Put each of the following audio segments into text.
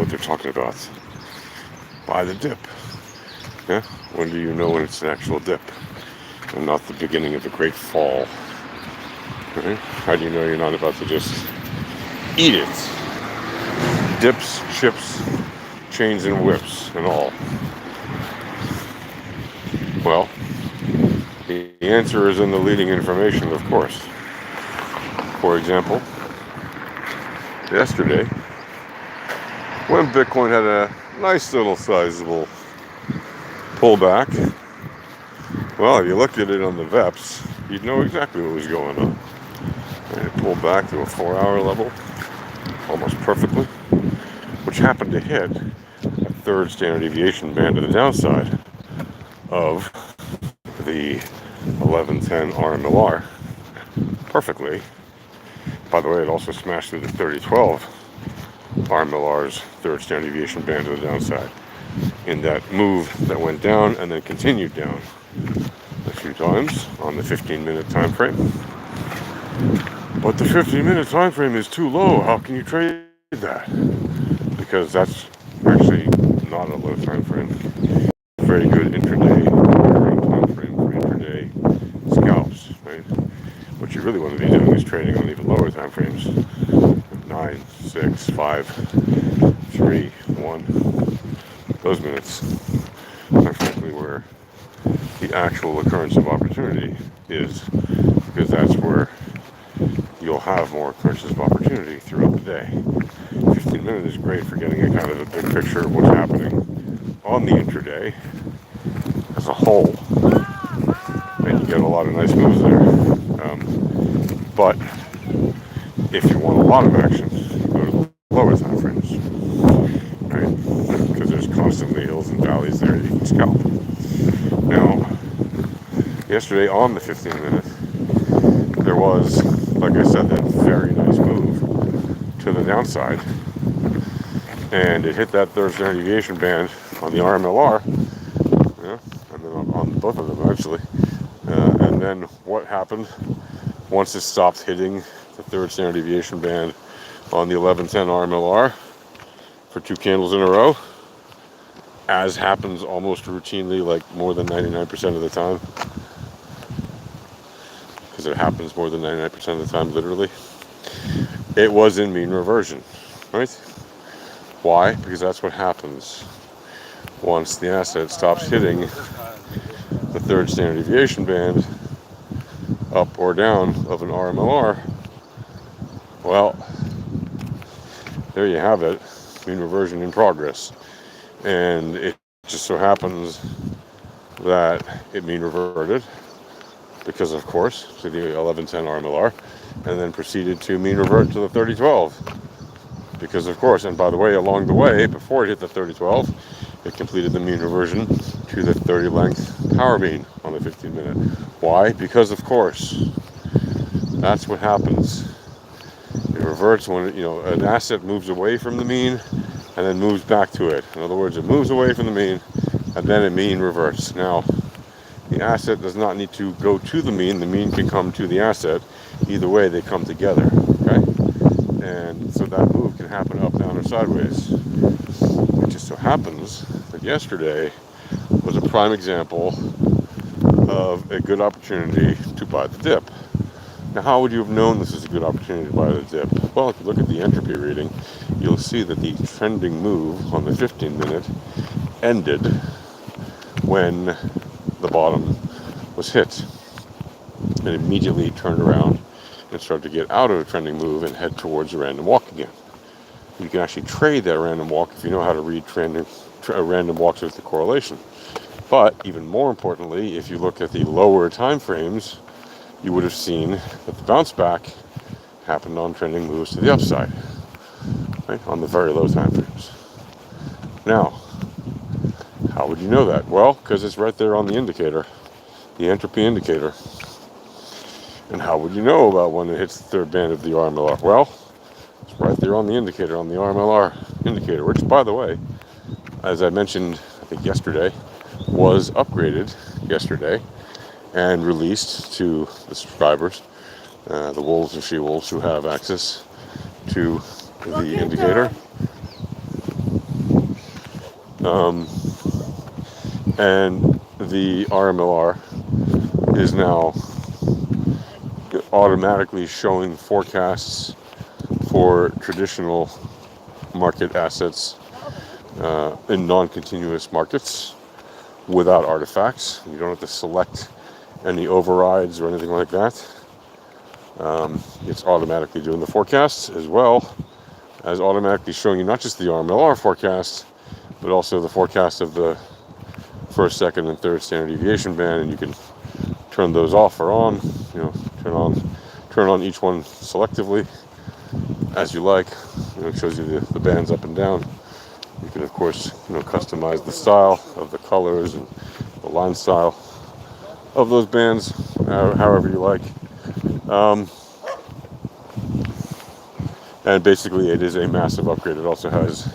what they're talking about. Buy the dip. Yeah? When do you know when it's an actual dip and not the beginning of a great fall? Right? How do you know you're not about to just eat it? Dips, chips, chains and whips and all. Well, the answer is in the leading information, of course. For example, yesterday, when Bitcoin had a nice little sizable pullback, well, if you looked at it on the VEPs, you'd know exactly what was going on. And it pulled back to a 4-hour level, almost perfectly, which happened to hit a third standard deviation band to the downside of the 1110 RMLR perfectly. By the way, it also smashed through the 3012 RMLR's third standard deviation band to the downside in that move that went down and then continued down a few times on the 15-minute time frame. But the 15-minute time frame is too low. How can you trade that? Because that's actually not a low time frame. Very good intraday time frame for intraday scalps, right? What you really want to be doing is trading on even lower time frames. 9, 6, 5, 3, 1. Those minutes are frankly where the actual occurrence of opportunity is, because that's where you'll have more occurrences of opportunity throughout the day. 15 minutes is great for getting a kind of a big picture of what's happening on the intraday as a whole, and you get a lot of nice moves there. But if you want a lot of action, you go to the lower time frames, right? Because there's constantly hills and valleys there you can scalp. Now, yesterday on the 15 minute, there was, like I said, that very nice move to the downside, and it hit that third standard deviation band on the RMLR, yeah, and then on both of them actually. And then what happened once it stopped hitting the third standard deviation band on the 1110 RMLR for 2 candles in a row, as happens almost routinely, like more than 99% of the time, because it happens more than 99% of the time, literally, it was in mean reversion, right? Why? Because that's what happens once the asset stops hitting the third standard deviation band up or down of an RMLR. Well, there you have it, mean reversion in progress. And it just so happens that it mean reverted, because of course, to the 1110 RMLR, and then proceeded to mean revert to the 3012. Because of course, and by the way, along the way, before it hit the 3012, it completed the mean reversion to the 30 length power mean on the 15 minute. Why? Because of course, that's what happens. It reverts when, an asset moves away from the mean and then moves back to it. In other words, it moves away from the mean and then it mean reverts. Now, the asset does not need to go to the mean can come to the asset. Either way, they come together, okay? And so that move can happen up, down, or sideways. It just so happens that yesterday was a prime example of a good opportunity to buy the dip. Now, how would you have known this is a good opportunity to buy the dip? Well, if you look at the entropy reading, you'll see that the trending move on the 15 minute ended when the bottom was hit, and immediately turned around and started to get out of a trending move and head towards a random walk again. You can actually trade that random walk if you know how to read random walks with the correlation. But even more importantly, if you look at the lower time frames, you would have seen that the bounce back happened on trending moves to the upside, right, on the very low time frames. Now, how would you know that? Well, because it's right there on the indicator, the entropy indicator. And how would you know about when it hits the third band of the RMLR? Well, it's right there on the indicator, on the RMLR indicator, which, by the way, as I mentioned, I think yesterday, was upgraded yesterday and released to the subscribers, the wolves and she-wolves who have access to the indicator. Um, and the RMLR is now automatically showing forecasts for traditional market assets in non-continuous markets without artifacts. You don't have to select any overrides or anything like that. It's automatically doing the forecasts as well as automatically showing you not just the RMLR forecast, but also the forecast of the first, second, and third standard deviation band, and you can turn those off or on. You know, turn on each one selectively as you like. You know, it shows you the bands up and down. You can, of course, customize the style of the colors and the line style of those bands, however you like. And basically, it is a massive upgrade. It also has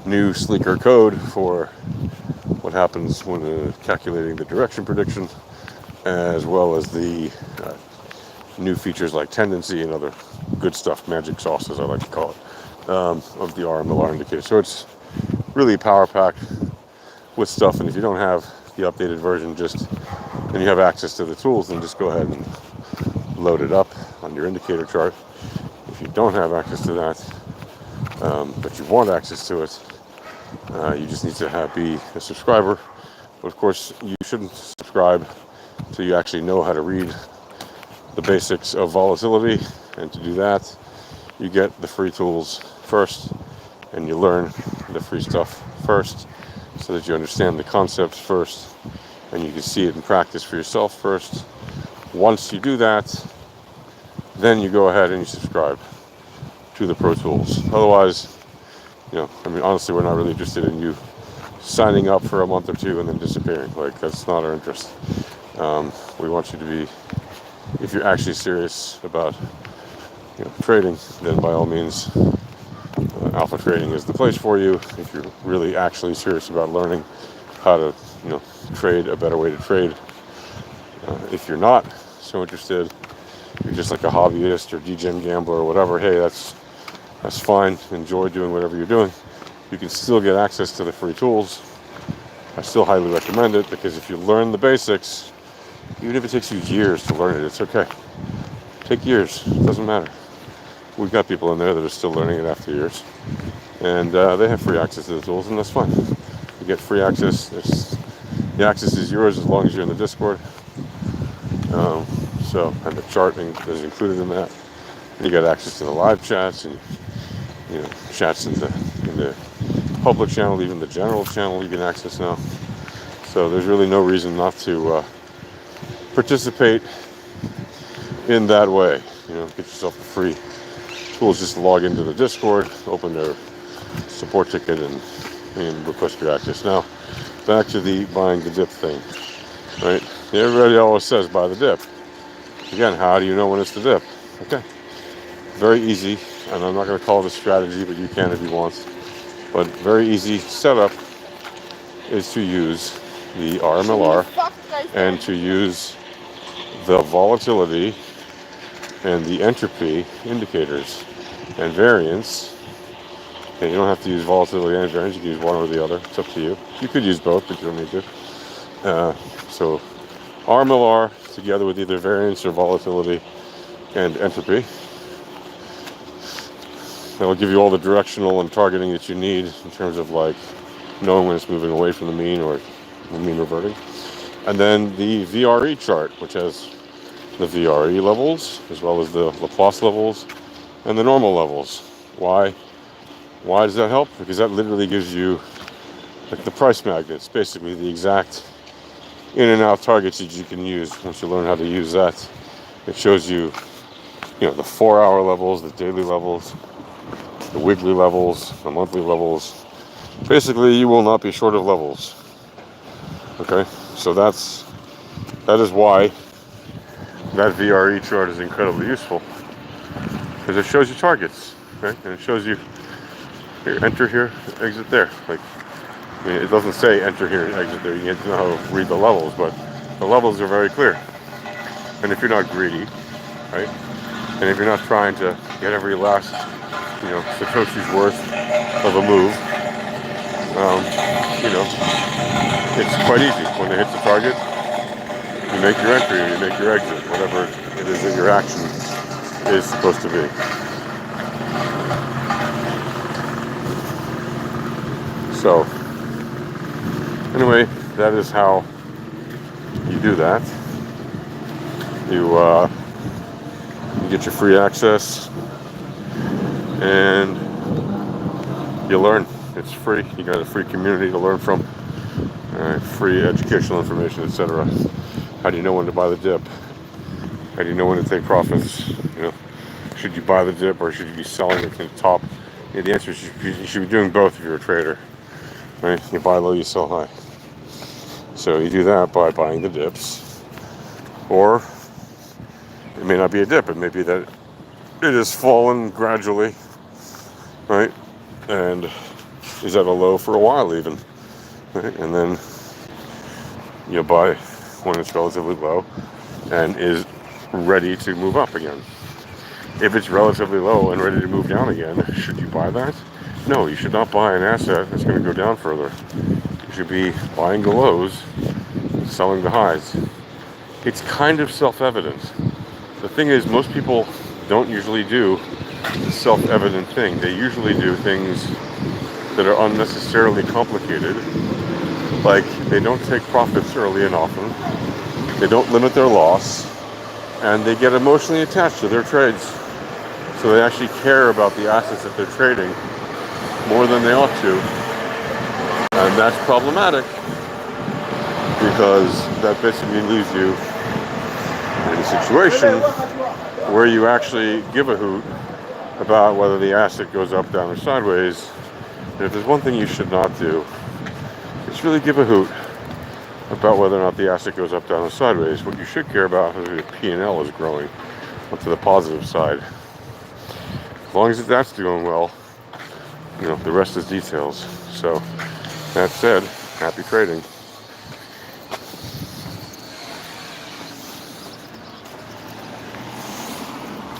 new, sleeker code for what happens when calculating the direction prediction, as well as the new features like tendency and other good stuff, magic sauce as I like to call it, of the RMLR indicator. So it's really power packed with stuff, and if you don't have the updated version and you have access to the tools, then just go ahead and load it up on your indicator chart. If you don't have access to that, but you want access to it, you just need to be a subscriber. But of course, you shouldn't subscribe until you actually know how to read the basics of volatility. And to do that, you get the free tools first, and you learn the free stuff first, so that you understand the concepts first, and you can see it in practice for yourself first. Once you do that, then you go ahead and you subscribe to the Pro Tools. Otherwise, honestly, we're not really interested in you signing up for a month or two and then disappearing. Like, that's not our interest. We want you to be, if you're actually serious about trading, then by all means, Alpha Trading is the place for you. If you're really actually serious about learning how to, trade a better way to trade. If you're not so interested, you're just like a hobbyist or degen gambler or whatever, hey, that's fine. Enjoy doing whatever you're doing. You can still get access to the free tools. I still highly recommend it, because if you learn the basics, even if it takes you years to learn it, it's okay. Take years. It doesn't matter. We've got people in there that are still learning it after years. And they have free access to the tools, and that's fine. You get free access. The access is yours as long as you're in the Discord. And the chart is included in that. And you get access to the live chats and chats in the public channel, even the general channel you can access now. So there's really no reason not to participate in that way. Get yourself a free tools. Just log into the Discord, open their support ticket, and request your access. Now, back to the buying the dip thing, right? Everybody always says buy the dip. Again, how do you know when it's the dip? Okay, very easy, and I'm not going to call it a strategy, but you can if you want. But very easy setup is to use the RMLR and to use the volatility and the entropy indicators and variance. And you don't have to use volatility and variance. You can use one or the other. It's up to you. You could use both, but you don't need to. So RMLR together with either variance or volatility and entropy. That will give you all the directional and targeting that you need in terms of like knowing when it's moving away from the mean or mean reverting. And then the VRE chart, which has the VRE levels as well as the Laplace levels and the normal levels. Why does that help? Because that literally gives you like the price magnets, basically the exact in and out targets that you can use. Once you learn how to use that, it shows you, the 4-hour levels, the daily levels, the weekly levels, the monthly levels. Basically, you will not be short of levels. Okay, so that is why that VRE chart is incredibly useful, because it shows you targets, right? And it shows you here, enter here, exit there. Like, it doesn't say enter here, exit there. You need to know how to read the levels, but the levels are very clear. And if you're not greedy, right? And if you're not trying to get every last, Satoshi's worth of a move, you know, it's quite easy. When it hits the target, you make your entry or you make your exit, whatever it is that your action is supposed to be. So, anyway, that is how you do that. You get your free access and you learn. It's free. You got a free community to learn from, free educational information, etc. How do you know when to buy the dip? How do you know when to take profits? You know, should you buy the dip or should you be selling it to the top? Yeah, the answer is you should be doing both if you're a trader. Right? You buy low, you sell high. So you do that by buying the dips, or it may not be a dip. It may be that it has fallen gradually, right, and is at a low for a while even, right? And then you buy when it's relatively low and is ready to move up again. If it's relatively low and ready to move down again, should you buy that? No, you should not buy an asset that's going to go down further. You should be buying the lows, selling the highs. It's kind of self-evident. The thing is, most people don't usually do the self-evident thing. They usually do things that are unnecessarily complicated. Like, they don't take profits early and often. They don't limit their loss. And they get emotionally attached to their trades. So they actually care about the assets that they're trading more than they ought to. And that's problematic because that basically leaves you in a situation where you actually give a hoot about whether the asset goes up, down, or sideways. And if there's one thing you should not do, it's really give a hoot about whether or not the asset goes up, down, or sideways. What you should care about is the P&L is growing onto the positive side. As long as that's doing well, you know, the rest is details. So, that said, happy trading.